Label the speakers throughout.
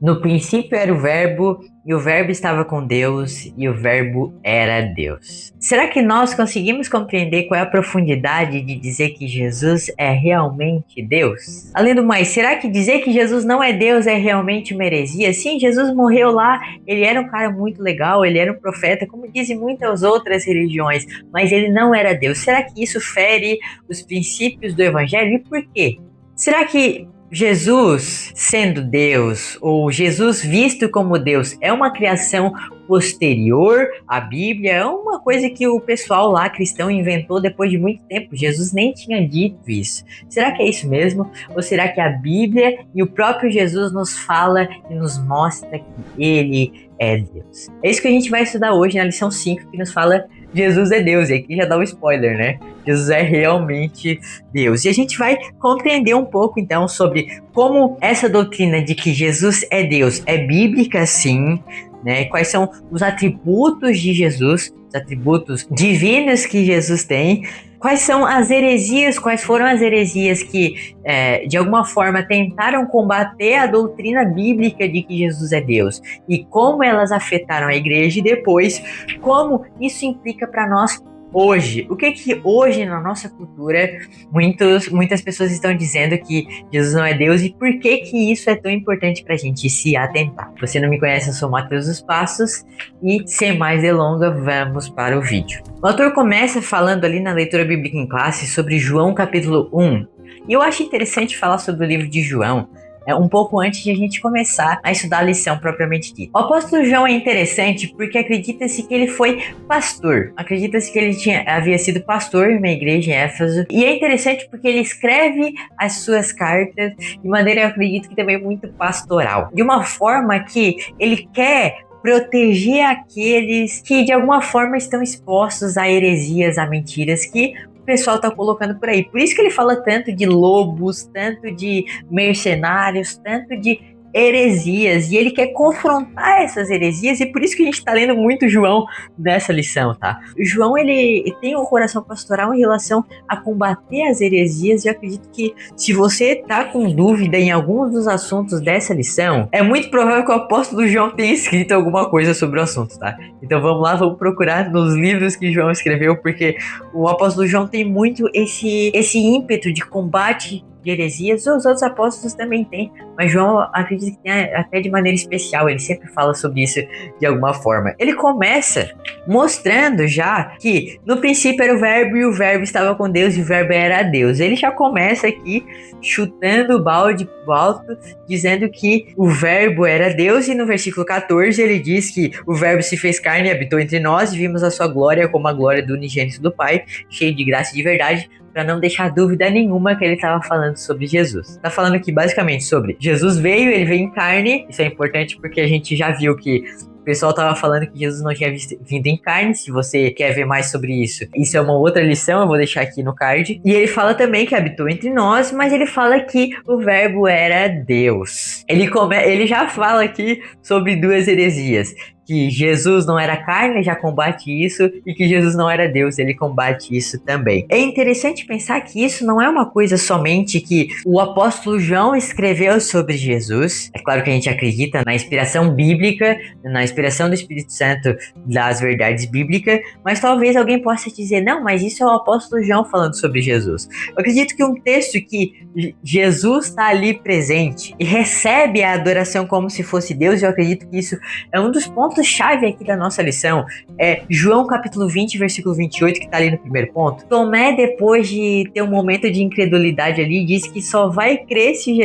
Speaker 1: No princípio era o Verbo, e o Verbo estava com Deus, e o Verbo era Deus. Será que nós conseguimos compreender qual é a profundidade de dizer que Jesus é realmente Deus? Além do mais, será que dizer que Jesus não é Deus é realmente uma heresia? Sim, Jesus morreu lá, ele era um cara muito legal, ele era um profeta, como dizem muitas outras religiões, mas ele não era Deus. Será que isso fere os princípios do Evangelho? E por quê? Será que Jesus, sendo Deus, ou Jesus visto como Deus, é uma criação posterior à Bíblia? É uma coisa que o pessoal lá cristão inventou depois de muito tempo. Jesus nem tinha dito isso. Será que é isso mesmo? Ou será que a Bíblia e o próprio Jesus nos fala e nos mostra que ele é Deus? É isso que a gente vai estudar hoje na lição 5, que nos fala Jesus é Deus. E aqui já dá um spoiler, né? Jesus é realmente Deus. E a gente vai compreender um pouco, então, sobre como essa doutrina de que Jesus é Deus é bíblica, sim, né? Quais são os atributos de Jesus, os atributos divinos que Jesus tem. Quais são as heresias, quais foram as heresias que, de alguma forma, tentaram combater a doutrina bíblica de que Jesus é Deus. E como elas afetaram a igreja e depois, como isso implica para nós hoje. O que hoje na nossa cultura muitas pessoas estão dizendo que Jesus não é Deus e por que isso é tão importante pra gente se atentar. Se você não me conhece, eu sou o Matheus dos Passos e sem mais delonga, vamos para o vídeo. O autor começa falando ali na leitura bíblica em classe sobre João capítulo 1. E eu acho interessante falar sobre o livro de João um pouco antes de a gente começar a estudar a lição propriamente dita. O apóstolo João é interessante porque acredita-se que ele foi pastor. Acredita-se que ele havia sido pastor em uma igreja em Éfeso. E é interessante porque ele escreve as suas cartas de maneira, eu acredito que também muito pastoral. De uma forma que ele quer proteger aqueles que de alguma forma estão expostos a heresias, a mentiras que o pessoal tá colocando por aí. Por isso que ele fala tanto de lobos, tanto de mercenários, tanto de heresias, e ele quer confrontar essas heresias, e por isso que a gente tá lendo muito João nessa lição, tá? O João, ele tem um coração pastoral em relação a combater as heresias, e eu acredito que se você tá com dúvida em alguns dos assuntos dessa lição, é muito provável que o apóstolo João tenha escrito alguma coisa sobre o assunto, tá? Então vamos lá, vamos procurar nos livros que João escreveu, porque o apóstolo João tem muito esse ímpeto de combate de heresias. Os outros apóstolos também têm, mas João acredita que tem até de maneira especial, ele sempre fala sobre isso de alguma forma. Ele começa mostrando já que no princípio era o Verbo e o Verbo estava com Deus e o Verbo era Deus. Ele já começa aqui chutando o balde pro alto, dizendo que o Verbo era Deus, e no versículo 14 ele diz que o Verbo se fez carne e habitou entre nós e vimos a sua glória como a glória do unigênito do Pai, cheio de graça e de verdade, para não deixar dúvida nenhuma que ele estava falando sobre Jesus. Tá falando aqui basicamente sobre Jesus ele veio em carne. Isso é importante porque a gente já viu que o pessoal tava falando que Jesus não tinha vindo em carne. Se você quer ver mais sobre isso, isso é uma outra lição, eu vou deixar aqui no card. E ele fala também que habitou entre nós, mas ele fala que o Verbo era Deus. Ele já fala aqui sobre duas heresias. Que Jesus não era carne, já combate isso, e que Jesus não era Deus, ele combate isso também. É interessante pensar que isso não é uma coisa somente que o apóstolo João escreveu sobre Jesus. É claro que a gente acredita na inspiração bíblica, na inspiração do Espírito Santo das verdades bíblicas, mas talvez alguém possa dizer, não, mas isso é o apóstolo João falando sobre Jesus. Eu acredito que um texto que Jesus está ali presente e recebe a adoração como se fosse Deus, eu acredito que isso é um dos pontos-chave aqui da nossa lição. É João capítulo 20, versículo 28, que está ali no primeiro ponto. Tomé, depois de ter um momento de incredulidade ali, disse que só vai crer se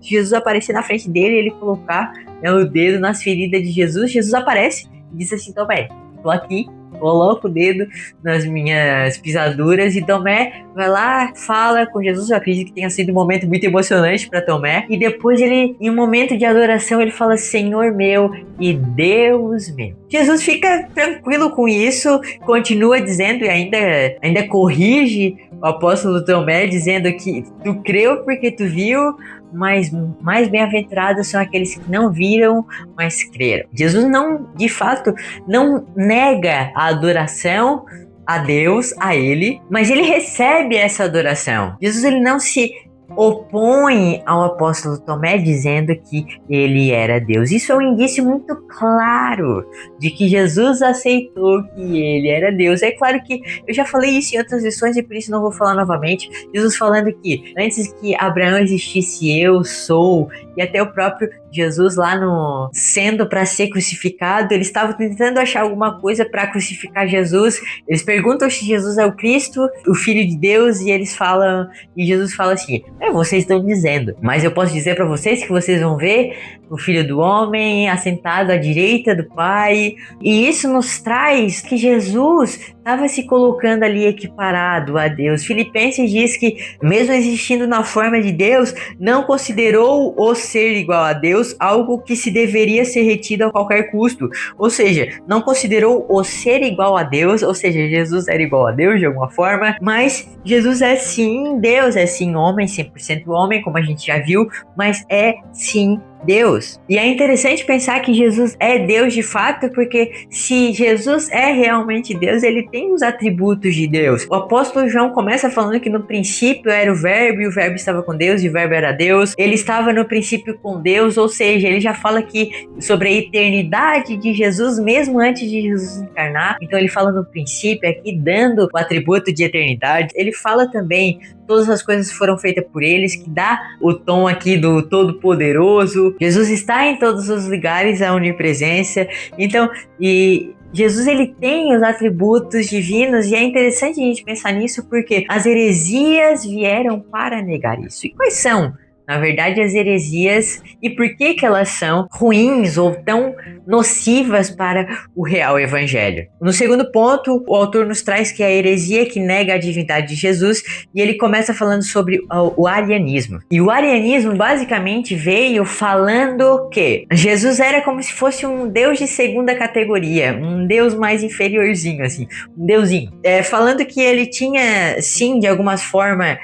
Speaker 1: Jesus aparecer na frente dele e ele colocar o dedo nas feridas de Jesus. Jesus aparece e diz assim, Tomé, tô aqui, coloca o dedo nas minhas pisaduras, e Tomé vai lá, fala com Jesus. Eu acredito que tenha sido um momento muito emocionante para Tomé, e depois ele, em um momento de adoração, ele fala, Senhor meu e Deus meu. Jesus fica tranquilo com isso, continua dizendo e ainda corrige o apóstolo Tomé, dizendo que tu creu porque tu viu, mas mais bem-aventurados são aqueles que não viram, mas creram. Jesus não, de fato, não nega a adoração a Deus, a ele, mas ele recebe essa adoração. Jesus, ele não se opõe ao apóstolo Tomé dizendo que ele era Deus. Isso é um indício muito claro de que Jesus aceitou que ele era Deus. É claro que eu já falei isso em outras lições e por isso não vou falar novamente. Jesus falando que antes que Abraão existisse, eu sou, e até o próprio Jesus lá no sendo para ser crucificado, eles estavam tentando achar alguma coisa para crucificar Jesus. Eles perguntam se Jesus é o Cristo, o Filho de Deus, e eles falam, e Jesus fala assim: vocês estão dizendo, mas eu posso dizer para vocês que vocês vão ver o Filho do Homem assentado à direita do Pai. E isso nos traz que Jesus estava se colocando ali equiparado a Deus. Filipenses diz que, mesmo existindo na forma de Deus, não considerou o ser igual a Deus algo que se deveria ser retido a qualquer custo. Ou seja, não considerou o ser igual a Deus, ou seja, Jesus era igual a Deus de alguma forma, mas Jesus é sim Deus, é sim homem, 100% homem, como a gente já viu, mas é sim Deus. E é interessante pensar que Jesus é Deus de fato, porque se Jesus é realmente Deus, ele tem os atributos de Deus. O apóstolo João começa falando que no princípio era o verbo, e o verbo estava com Deus, e o verbo era Deus. Ele estava no princípio com Deus, ou seja, ele já fala aqui sobre a eternidade de Jesus, mesmo antes de Jesus encarnar. Então ele fala no princípio aqui, dando o atributo de eternidade. Ele fala também todas as coisas foram feitas por eles, que dá o tom aqui do Todo-Poderoso. Jesus está em todos os lugares, a onipresença. Então, e Jesus ele tem os atributos divinos, e é interessante a gente pensar nisso porque as heresias vieram para negar isso. E quais são, na verdade, as heresias e por que elas são ruins ou tão nocivas para o real evangelho? No segundo ponto, o autor nos traz que é a heresia que nega a divindade de Jesus, e ele começa falando sobre o arianismo. E o arianismo basicamente veio falando que Jesus era como se fosse um deus de segunda categoria, um deus mais inferiorzinho, assim, um deusinho. Falando que ele tinha, sim, de alguma forma,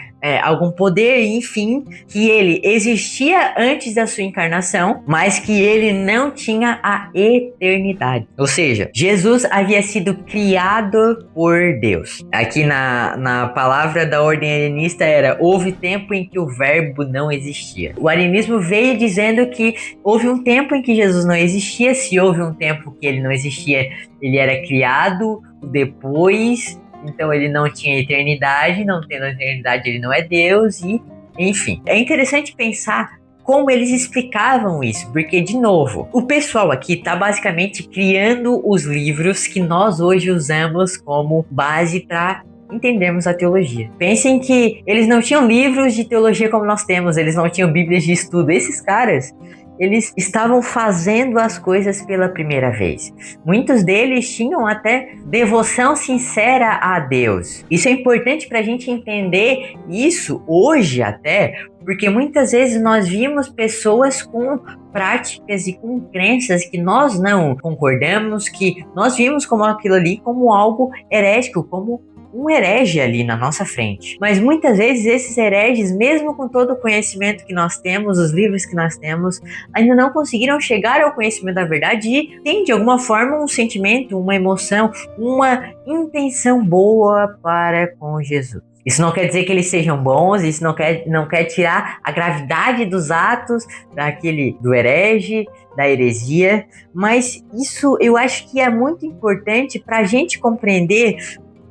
Speaker 1: algum poder, enfim, que ele existia antes da sua encarnação, mas que ele não tinha a eternidade. Ou seja, Jesus havia sido criado por Deus. Aqui na palavra da ordem arianista era: houve tempo em que o verbo não existia. O arianismo veio dizendo que houve um tempo em que Jesus não existia. Se houve um tempo que ele não existia, ele era criado depois. Então ele não tinha eternidade, não tendo eternidade ele não é Deus, e enfim. É interessante pensar como eles explicavam isso, porque, de novo, o pessoal aqui está basicamente criando os livros que nós hoje usamos como base para entendermos a teologia. Pensem que eles não tinham livros de teologia como nós temos, eles não tinham bíblias de estudo. Esses caras, eles estavam fazendo as coisas pela primeira vez. Muitos deles tinham até devoção sincera a Deus. Isso é importante para a gente entender isso hoje até, porque muitas vezes nós vimos pessoas com práticas e com crenças que nós não concordamos, que nós vimos como aquilo ali como algo herético, como um herege ali na nossa frente. Mas muitas vezes esses hereges, mesmo com todo o conhecimento que nós temos, os livros que nós temos, ainda não conseguiram chegar ao conhecimento da verdade e tem de alguma forma um sentimento, uma emoção, uma intenção boa para com Jesus. Isso não quer dizer que eles sejam bons, isso não quer tirar a gravidade dos atos do herege, da heresia, mas isso eu acho que é muito importante para a gente compreender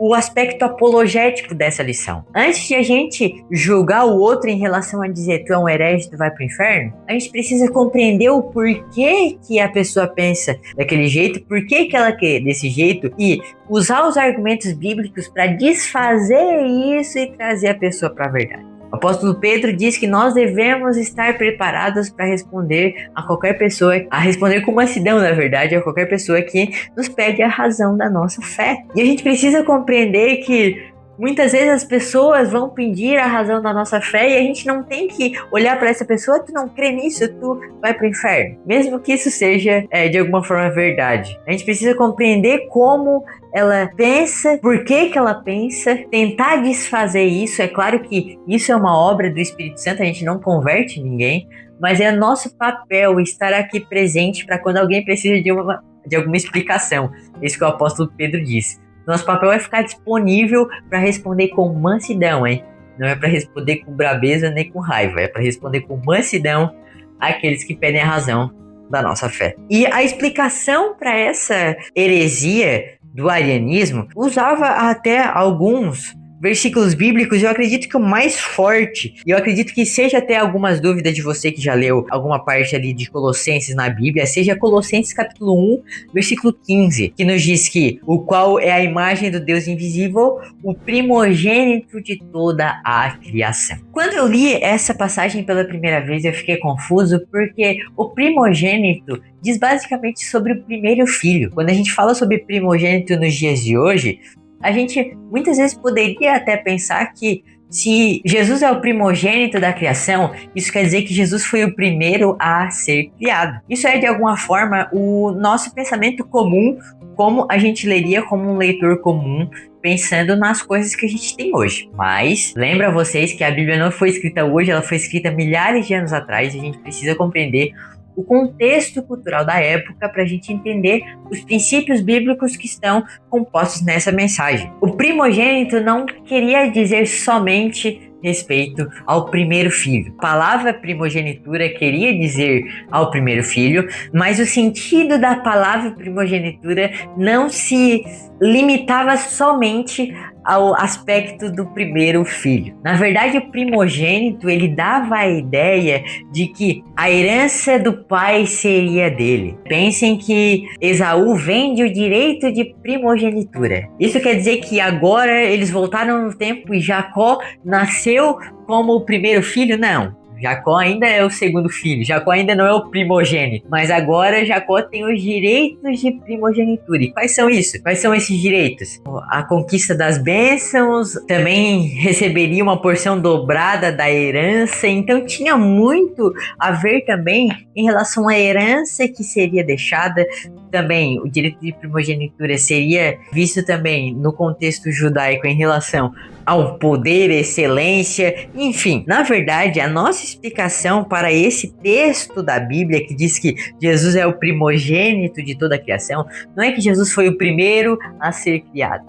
Speaker 1: o aspecto apologético dessa lição. Antes de a gente julgar o outro em relação a dizer tu é um herege, tu vai pro inferno, a gente precisa compreender o porquê que a pessoa pensa daquele jeito, porquê que ela quer desse jeito, e usar os argumentos bíblicos para desfazer isso e trazer a pessoa para a verdade. O apóstolo Pedro diz que nós devemos estar preparados para responder a qualquer pessoa, a responder com mansidão, na verdade, a qualquer pessoa que nos pede a razão da nossa fé. E a gente precisa compreender que muitas vezes as pessoas vão pedir a razão da nossa fé e a gente não tem que olhar para essa pessoa: tu não crê nisso, tu vai pro inferno. Mesmo que isso seja de alguma forma verdade. A gente precisa compreender como ela pensa, por que ela pensa, tentar desfazer isso. É claro que isso é uma obra do Espírito Santo, a gente não converte ninguém, mas é nosso papel estar aqui presente para quando alguém precisa de alguma explicação. Isso que o apóstolo Pedro disse. Nosso papel é ficar disponível para responder com mansidão, hein? não é para responder com brabeza nem com raiva, é para responder com mansidão àqueles que pedem a razão da nossa fé. E a explicação para essa heresia do arianismo usava até alguns versículos bíblicos. Eu acredito que o mais forte, e eu acredito que seja até algumas dúvidas de você que já leu alguma parte ali de Colossenses na Bíblia, seja Colossenses capítulo 1, versículo 15, que nos diz que o qual é a imagem do Deus invisível, o primogênito de toda a criação. Quando eu li essa passagem pela primeira vez, eu fiquei confuso, porque o primogênito diz basicamente sobre o primeiro filho. Quando a gente fala sobre primogênito nos dias de hoje, a gente muitas vezes poderia até pensar que se Jesus é o primogênito da criação, isso quer dizer que Jesus foi o primeiro a ser criado. Isso é de alguma forma o nosso pensamento comum, como a gente leria como um leitor comum, pensando nas coisas que a gente tem hoje. Mas lembra vocês que a Bíblia não foi escrita hoje, ela foi escrita milhares de anos atrás, e a gente precisa compreender o contexto cultural da época para a gente entender os princípios bíblicos que estão compostos nessa mensagem. O primogênito não queria dizer somente respeito ao primeiro filho. A palavra primogenitura queria dizer ao primeiro filho, mas o sentido da palavra primogenitura não se limitava somente ao aspecto do primeiro filho. Na verdade, o primogênito, ele dava a ideia de que a herança do pai seria dele. Pensem que Esaú vende o direito de primogenitura. Isso quer dizer que agora eles voltaram no tempo e Jacó nasceu como o primeiro filho? Não. Jacó ainda é o segundo filho, Jacó ainda não é o primogênito, mas agora Jacó tem os direitos de primogenitura. E quais são isso? Quais são esses direitos? A conquista das bênçãos, também receberia uma porção dobrada da herança, então tinha muito a ver também em relação à herança que seria deixada. Também o direito de primogenitura seria visto também no contexto judaico em relação ao poder, excelência, enfim. Na verdade, a nossa explicação para esse texto da Bíblia que diz que Jesus é o primogênito de toda a criação, não é que Jesus foi o primeiro a ser criado,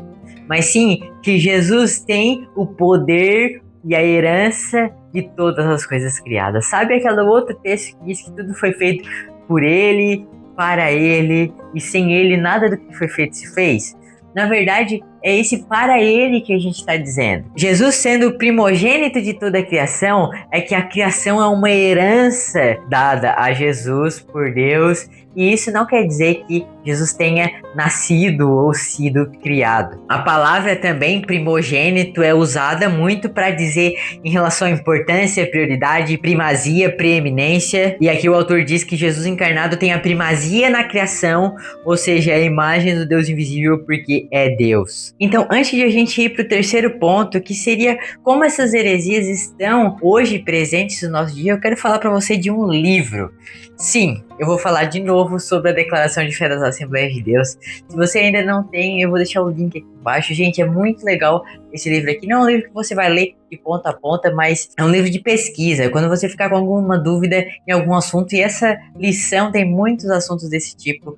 Speaker 1: mas sim que Jesus tem o poder e a herança de todas as coisas criadas. Sabe aquele outro texto que diz que tudo foi feito por ele, para ele, e sem ele nada do que foi feito se fez? Na verdade, é esse para ele que a gente está dizendo. Jesus sendo o primogênito de toda a criação, é que a criação é uma herança dada a Jesus por Deus, e isso não quer dizer que Jesus tenha nascido ou sido criado. A palavra também primogênito é usada muito para dizer em relação à importância, prioridade, primazia, preeminência, e aqui o autor diz que Jesus encarnado tem a primazia na criação, ou seja, a imagem do Deus invisível, porque é Deus. Então, antes de a gente ir para o terceiro ponto, que seria como essas heresias estão hoje presentes no nosso dia, eu quero falar para você de um livro. Sim, eu vou falar de novo sobre a Declaração de Fé das Assembleias de Deus. Se você ainda não tem, eu vou deixar o link aqui embaixo. Gente, é muito legal esse livro aqui. Não é um livro que você vai ler de ponta a ponta, mas é um livro de pesquisa. Quando você ficar com alguma dúvida em algum assunto, e essa lição tem muitos assuntos desse tipo,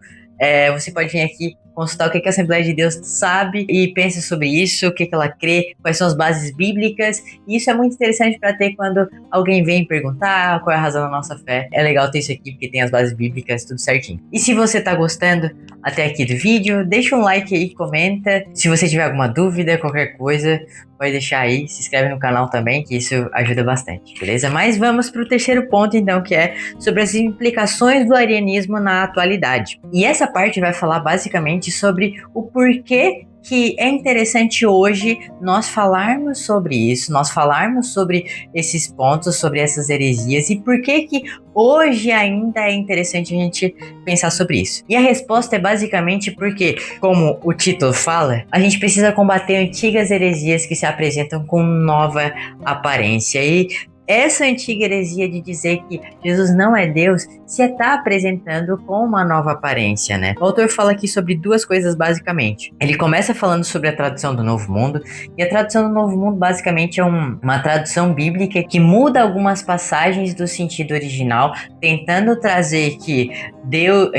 Speaker 1: você pode vir aqui consultar o que a Assembleia de Deus sabe e pensa sobre isso, o que ela crê, quais são as bases bíblicas. E isso é muito interessante para ter quando alguém vem perguntar qual é a razão da nossa fé. É legal ter isso aqui porque tem as bases bíblicas tudo certinho. E se você tá gostando até aqui do vídeo, deixa um like aí, comenta. Se você tiver alguma dúvida, qualquer coisa, pode deixar aí, se inscreve no canal também, que isso ajuda bastante, beleza? Mas vamos para o terceiro ponto então, que é sobre as implicações do arianismo na atualidade. E essa parte vai falar basicamente sobre o porquê que é interessante hoje nós falarmos sobre isso, nós falarmos sobre esses pontos, sobre essas heresias, e por que hoje ainda é interessante a gente pensar sobre isso. E a resposta é basicamente porque, como o título fala, a gente precisa combater antigas heresias que se apresentam com nova aparência. E essa antiga heresia de dizer que Jesus não é Deus se está apresentando com uma nova aparência, né? O autor fala aqui sobre duas coisas basicamente. Ele começa falando sobre a tradução do Novo Mundo, e a tradução do Novo Mundo basicamente é uma tradução bíblica que muda algumas passagens do sentido original tentando trazer que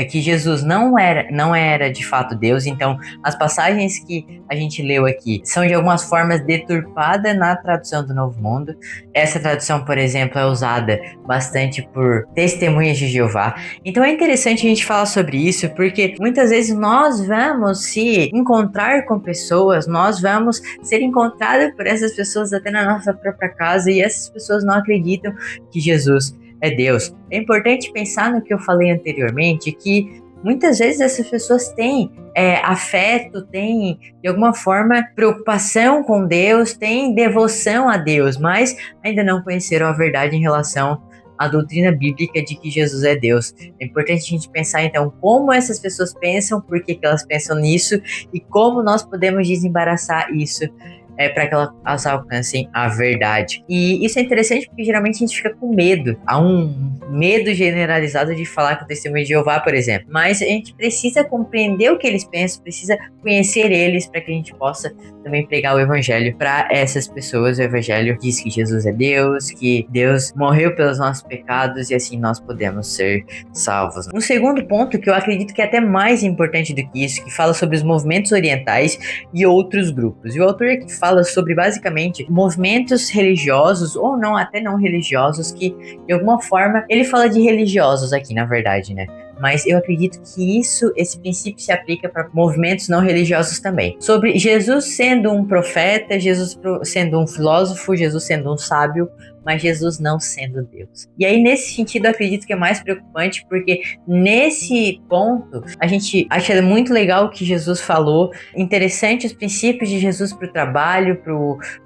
Speaker 1: que Jesus não era de fato Deus. Então, as passagens que a gente leu aqui são de algumas formas deturpadas na tradução do Novo Mundo. Essa tradução, por exemplo, é usada bastante por testemunhas de Jeová. Então é interessante a gente falar sobre isso, porque muitas vezes nós vamos se encontrar com pessoas, nós vamos ser encontrados por essas pessoas até na nossa própria casa, e essas pessoas não acreditam que Jesus é Deus. É importante pensar no que eu falei anteriormente, que muitas vezes essas pessoas têm afeto, têm de alguma forma preocupação com Deus, têm devoção a Deus, mas ainda não conheceram a verdade em relação à doutrina bíblica de que Jesus é Deus. É importante a gente pensar então como essas pessoas pensam, por que elas pensam nisso e como nós podemos desembaraçar isso para que elas alcancem a verdade. E isso é interessante porque geralmente a gente fica com medo. Há um medo generalizado de falar com o testemunho de Jeová, por exemplo. Mas a gente precisa compreender o que eles pensam, precisa conhecer eles para que a gente possa também pregar o evangelho para essas pessoas. O evangelho diz que Jesus é Deus, que Deus morreu pelos nossos pecados e assim nós podemos ser salvos. Um segundo ponto que eu acredito que é até mais importante do que isso, que fala sobre os movimentos orientais e outros grupos. E o autor aqui fala sobre basicamente movimentos religiosos ou não, até não religiosos, que de alguma forma ele fala de religiosos aqui, na verdade, né? Mas eu acredito que esse princípio se aplica para movimentos não religiosos também. Sobre Jesus sendo um profeta, Jesus sendo um filósofo, Jesus sendo um sábio, mas Jesus não sendo Deus. E aí, nesse sentido, eu acredito que é mais preocupante, porque nesse ponto, a gente acha muito legal o que Jesus falou, interessante os princípios de Jesus para o trabalho,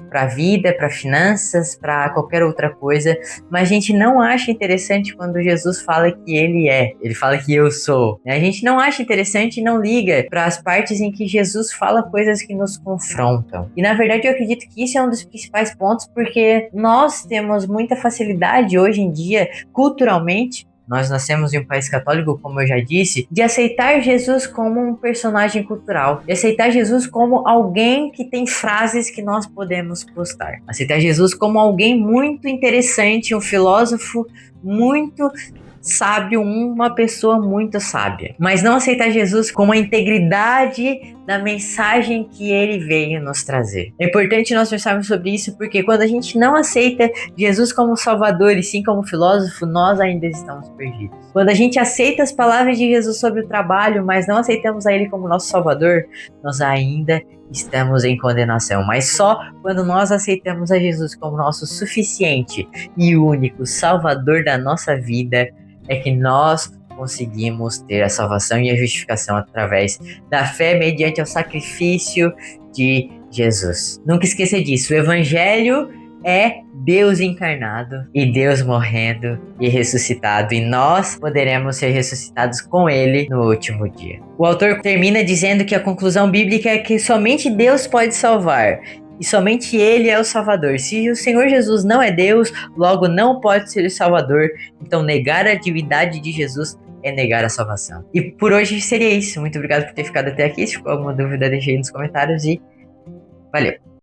Speaker 1: para a vida, para finanças, para qualquer outra coisa, mas a gente não acha interessante quando Jesus fala que ele fala que eu sou. A gente não acha interessante e não liga para as partes em que Jesus fala coisas que nos confrontam. E na verdade eu acredito que isso é um dos principais pontos, porque nós temos muita facilidade hoje em dia, culturalmente, nós nascemos em um país católico, como eu já disse, de aceitar Jesus como um personagem cultural, de aceitar Jesus como alguém que tem frases que nós podemos postar, aceitar Jesus como alguém muito interessante, um filósofo muito sábio, uma pessoa muito sábia, mas não aceitar Jesus como a integridade da mensagem que ele veio nos trazer. É importante nós pensarmos sobre isso, porque quando a gente não aceita Jesus como Salvador e sim como filósofo, nós ainda estamos perdidos. Quando a gente aceita as palavras de Jesus sobre o trabalho, mas não aceitamos a ele como nosso Salvador, nós ainda estamos em condenação. Mas só quando nós aceitamos a Jesus como nosso suficiente e único Salvador da nossa vida é que nós conseguimos ter a salvação e a justificação através da fé mediante o sacrifício de Jesus. Nunca esqueça disso, o Evangelho é Deus encarnado e Deus morrendo e ressuscitado, e nós poderemos ser ressuscitados com Ele no último dia. O autor termina dizendo que a conclusão bíblica é que somente Deus pode salvar, e somente Ele é o Salvador. Se o Senhor Jesus não é Deus, logo não pode ser o Salvador. Então negar a divindade de Jesus é negar a salvação. E por hoje seria isso. Muito obrigado por ter ficado até aqui. Se ficou alguma dúvida, deixe aí nos comentários e valeu!